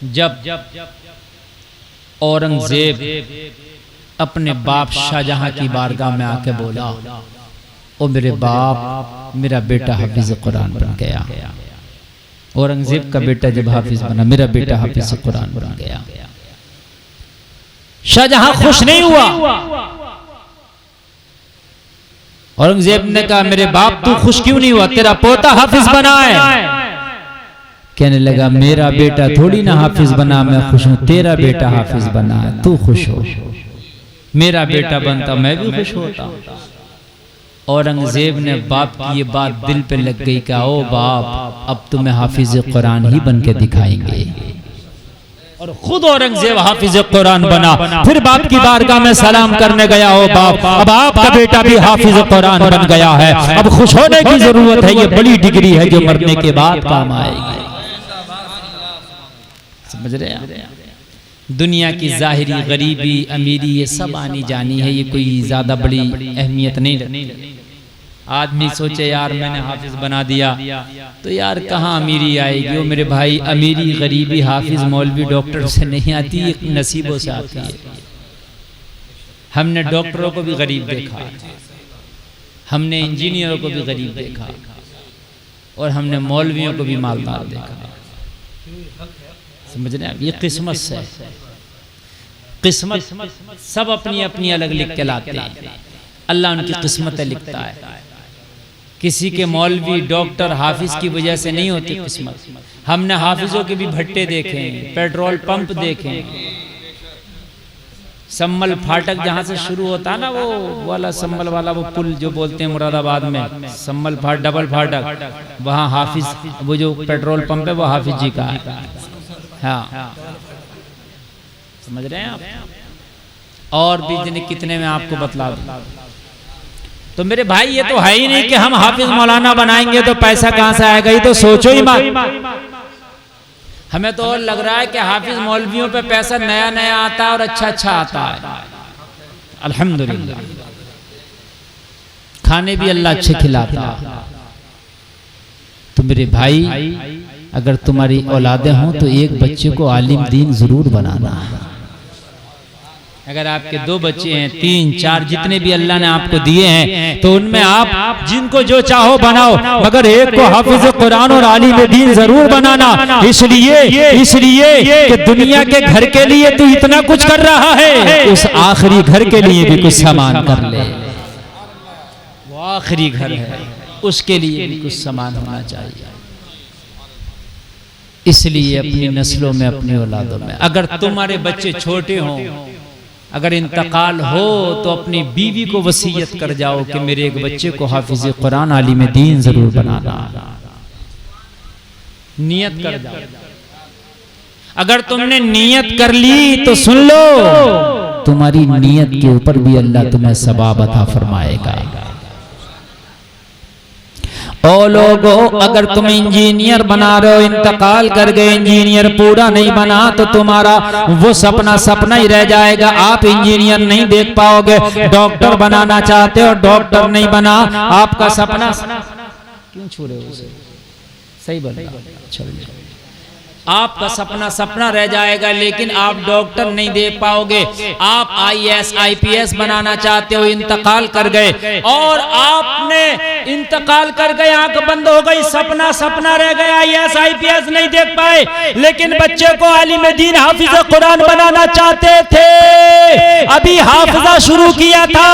जब औरंगजेब अपने बाप शाहजहां की बारगाह में आके बोला, ओ मेरे बाप, मेरा बेटा हाफिज कुरान बन गया। औरंगजेब का बेटा जब हाफिज बना, मेरा बेटा हाफिज कुरान बन गया। शाहजहां खुश नहीं हुआ। औरंगजेब ने कहा, मेरे बाप तू खुश क्यों नहीं हुआ, तेरा पोता हाफिज बना है। कहने लगा, मेरा बेटा थोड़ी ना हाफिज बना, मैं खुश हूं, तेरा बेटा हाफिज बना है, तू खुश हो। मेरा बेटा बनता मैं भी खुश होता। औरंगजेब ने बाप की ये बात दिल पे लग गई। कहा, ओ बाप, अब तुम्हें हाफिज कुरान ही बन के दिखाएंगे। और खुद औरंगजेब हाफिज कुरान बना। फिर बाप की बारगाह में सलाम करने गया, ओ बाप, अब आपका बेटा भी हाफिज कुरान बन गया है, अब खुश होने की जरूरत है, ये बड़ी डिग्री है जो मरने के बाद काम आएगी। समझ रहे हैं? दुनिया की जाहिरी गरीबी अमीरी ये सब आनी जानी है, ये कोई ज्यादा बड़ी अहमियत नहीं रखती। आदमी सोचे, यार मैंने हाफिज बना दिया तो यार कहाँ अमीरी आएगी। वो मेरे भाई, अमीरी गरीबी हाफिज मौलवी डॉक्टर से नहीं आती, एक नसीबों से आती है। हमने डॉक्टरों को भी गरीब देखा, हमने इंजीनियरों को भी गरीब देखा, और हमने मौलवियों को भी मालदार देखा। समझ रहे हैं? ये किस्मत से, किस्मत सब अपनी अपनी अलग लिख के लाते हैं। अल्लाह उनकी किस्मतें लिखता है। किसी के मौलवी डॉक्टर हाफिज की वजह से नहीं होती किस्मत। हमने हाफिजों के भी भट्टे देखे, पेट्रोल पंप देखे, सम्मल फाटक जहाँ से शुरू होता है ना, वो वाला सम्मल वाला वो पुल जो बोलते हैं मुरादाबाद में, सम्मल फाटक, डबल फाटक, वहाँ हाफिज, वो जो पेट्रोल पंप है वो हाफिज जी का है। हाँ, समझ रहे हैं आप? और भी जने कितने में आपको बतला दूं। तो मेरे भाई, ये तो है ही नहीं कि हम हाफिज मौलाना बनाएंगे तो पैसा कहां से आएगा, ये तो सोचो ही मत। हमें तो और लग रहा है कि हाफिज मौलवियों पे पैसा नया नया आता है और अच्छा अच्छा आता है। अल्हम्दुलिल्लाह, खाने भी अल्लाह अच्छे खिलाता। तो मेरे भाई, अगर तुम्हारी औलादे हों तो एक बच्चे को आलिम दीन जरूर बनाना। अगर आपके 2 बच्चे हैं, 3, 4, जितने भी अल्लाह ने आपको दिए हैं, तो उनमें आप जिनको जो चाहो बनाओ, मगर एक को हाफिज कुरान और आलिम दीन जरूर बनाना। इसलिए कि दुनिया के घर के लिए तू इतना कुछ कर रहा है, उस आखिरी घर के लिए भी कुछ सामान कर ले। वो आखिरी घर है, उसके लिए भी कुछ सामान होना चाहिए। इसलिए अपनी नस्लों में, अपनी औलादों में, अगर तुम्हारे बच्चे छोटे हों, अगर इंतकाल हो, तो अपनी बीवी को वसीयत कर जाओ कि मेरे एक बच्चे को हाफिज कुरान आलिम दीन जरूर बनाना। नियत कर जाओ। अगर तुमने नियत कर ली तो सुन लो, तुम्हारी नियत के ऊपर भी अल्लाह तुम्हें सवाब अता फरमाएगा। ओ लोगों, अगर तुम इंजीनियर बना रहे हो, इंतकाल कर गए, इंजीनियर पूरा नहीं बना, तो तुम्हारा वो सपना सपना ही रह जाएगा। आप इंजीनियर नहीं देख पाओगे। डॉक्टर बनाना चाहते हो, डॉक्टर नहीं बना, आपका सपना क्यों छू रहे हो उसे? सही बोल, चलिए, आपका सपना सपना रह जाएगा, लेकिन आप डॉक्टर नहीं दे पाओगे। आप IAS IPS बनाना चाहते हो, इंतकाल कर गए, और आपने इंतकाल कर गए, आंख बंद हो गई, सपना सपना रह गया, IAS IPS नहीं देख पाए, लेकिन बच्चे को आलिम दीन हाफिज कुरान बनाना चाहते थे। अभी हाफिजा शुरू किया था,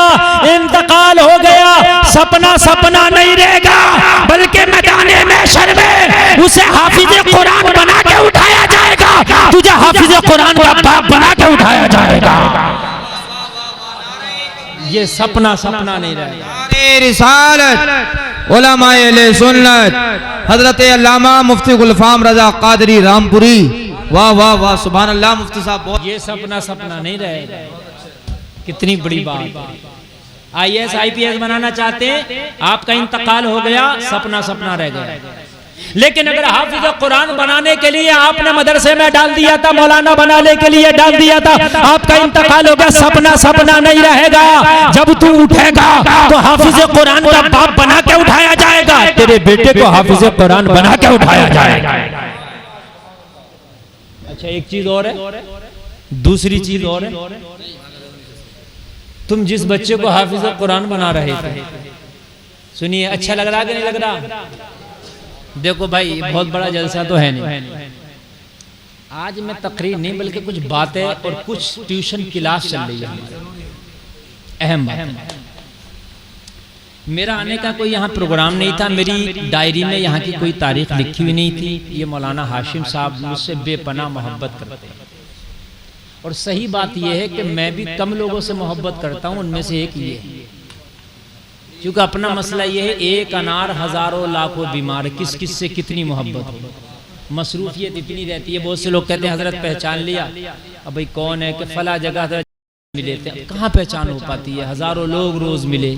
इंतकाल हो गया, सपना सपना नहीं रहेगा, बल्कि मैदाने महशर में उसे हाफिज कुरान बना के उठाया जाएगा। तुझे हाफिज कुरान का बाप बना के उठाया जाएगा। ये सपना सपना नहीं रहेगा। रिसालत उलमाए अहले सुन्नत हजरत अल्लामा मुफ्ती गुलफाम रजा कादरी रामपुरी, वाह वाह वाह, सुभान अल्लाह। मुफ्ती साहब, ये सपना सपना नहीं रहेगा। कितनी बड़ी बात। IAS IPS बनाना चाहते हैं, आपका इंतकाल हो गया, सपना सपना रह गया। लेकिन अगर हाफिज कुरान बनाने के लिए आपने मदरसे में डाल दिया था, मौलाना बनाने के लिए डाल दिया था, आपका इंतकाल हो गया, सपना सपना नहीं रहेगा। जब तू उठेगा तो हाफिज कुरान का बाप बना के उठाया जाएगा, तेरे बेटे को हाफिज कुरान बना के उठाया जाएगा। अच्छा एक चीज और है, दूसरी चीज और है, तुम जिस बच्चे को हाफिज कुरान बना रहे थे, सुनिए, अच्छा लग रहा कि नहीं लग रहा? देखो भाई बहुत बड़ा जलसा तो है नहीं, आज मैं तकरीर नहीं बल्कि कुछ बातें और कुछ ट्यूशन क्लास चल रही है, अहम बात। मेरा आने का कोई यहाँ प्रोग्राम नहीं था, मेरी डायरी में यहाँ की कोई तारीख लिखी हुई नहीं थी। ये मौलाना हाशिम साहब मुझसे बेपनाह मोहब्बत करते हैं, और सही बात यह है कि मैं भी कम लोगों से मोहब्बत करता हूँ, उनमें से एक ये है, क्योंकि अपना मसला ये है, एक अनार हजारों लाखों बीमार, किस किस से कितनी मोहब्बत हो, मसरूफियत इतनी रहती है। बहुत से लोग कहते हैं हजरत पहचान लिया, अब भाई कौन है कि फला जगह मिले थे, कहाँ पहचान हो पाती है, हजारों लोग रोज मिले,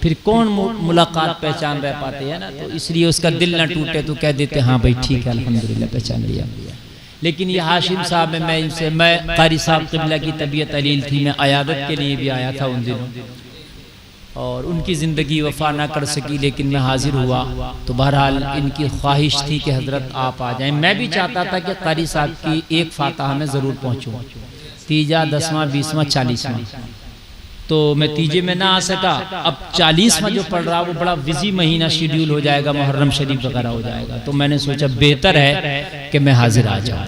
फिर कौन मुलाकात पहचान रह पाते हैं ना। तो इसलिए उसका दिल ना टूटे तो कह देते हाँ भाई ठीक है अल्हम्दुलिल्लाह पहचान लिया। लेकिन ये हाशिम साहब में मैं कारी साहब क़िबला की तबीयत अलील थी, मैं अयादत के लिए भी आया था उन दिनों, और उनकी ज़िंदगी वफा ना कर सकी, लेकिन मैं हाजिर हुआ। तो बहरहाल इनकी ख्वाहिश थी कि हजरत आप आ जाएं। मैं भी चाहता था कि कारी साहब की एक फातहा में ज़रूर पहुँचूँ, तीजा 10वां 20वां 40वां, तो मैं तीजे में ना आ सका। अब 40वां जो पढ़ रहा वो बड़ा बिजी महीना शेड्यूल हो जाएगा, मुहर्रम शरीफ वगैरह हो जाएगा, तो मैंने सोचा बेहतर है कि मैं हाजिर आ जाऊँ।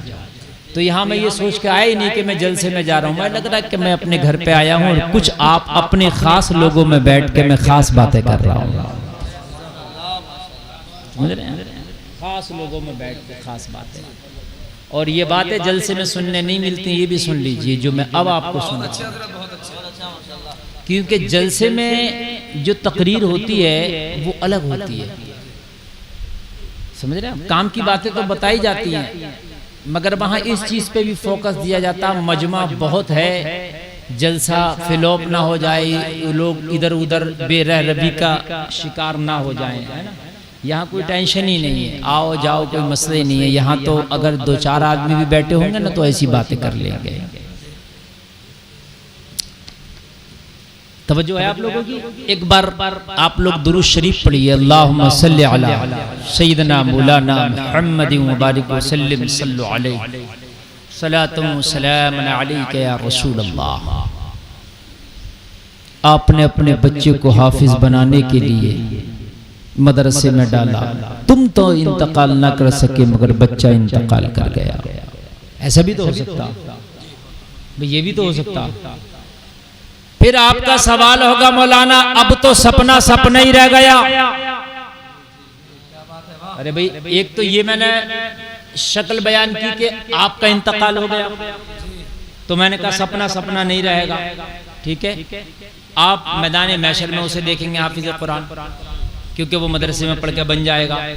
तो यहाँ मैं ये सोच के आया ही नहीं कि मैं जलसे में जा रहा हूँ, मैं लग रहा है कि मैं अपने घर पे आया हूँ और कुछ आप अपने खास लोगों में बैठ के मैं खास बातें कर रहा हूँ, समझ रहे हैं, खास लोगों में बैठ के खास बातें। और ये बातें जलसे में सुनने नहीं मिलती, ये भी सुन लीजिए जो मैं अब आपको सुना, क्योंकि जलसे में जो तकरीर होती है वो अलग होती है, समझ रहे हैं। काम की बातें तो बताई जाती हैं, मगर वहाँ इस चीज़ पे भी फोकस दिया जाता, मजमा बहुत है, जलसा फिलॉप ना हो जाए, लोग इधर उधर बेरहरबी का शिकार ना हो जाए, है ना। यहाँ कोई टेंशन ही नहीं है, आओ जाओ कोई मसला ही नहीं है। यहाँ तो अगर 2-4 आदमी भी बैठे होंगे ना तो ऐसी बातें कर लेंगे। तवज्जो है आप लोगों की? एक बार आप लोग दुरूद शरीफ पढ़िए, अल्लाहुम्मा सल्लि अला सय्यिदना मौलाना मुहम्मद व बारिक व सल्लिम सल्लु अलैहि सलातुन व सलामुन अलैका या रसूल अल्लाह। आपने अपने बच्चे को हाफिज बनाने के लिए मदरसे में डाला, तुम तो इंतकाल ना कर सके मगर बच्चा इंतकाल कर गया। ऐसा भी तो हो सकता, ये भी तो हो सकता। फिर आपका सवाल होगा मौलाना अब तो सपना सपना ही रह गया। अरे भाई एक तो ये मैंने शक्ल बयान की कि आपका इंतकाल हो गया, तो मैंने कहा सपना सपना नहीं रहेगा, ठीक है। आप मैदान महशर में उसे देखेंगे हाफिज कुरान, क्योंकि वो मदरसे में पढ़ के बन जाएगा।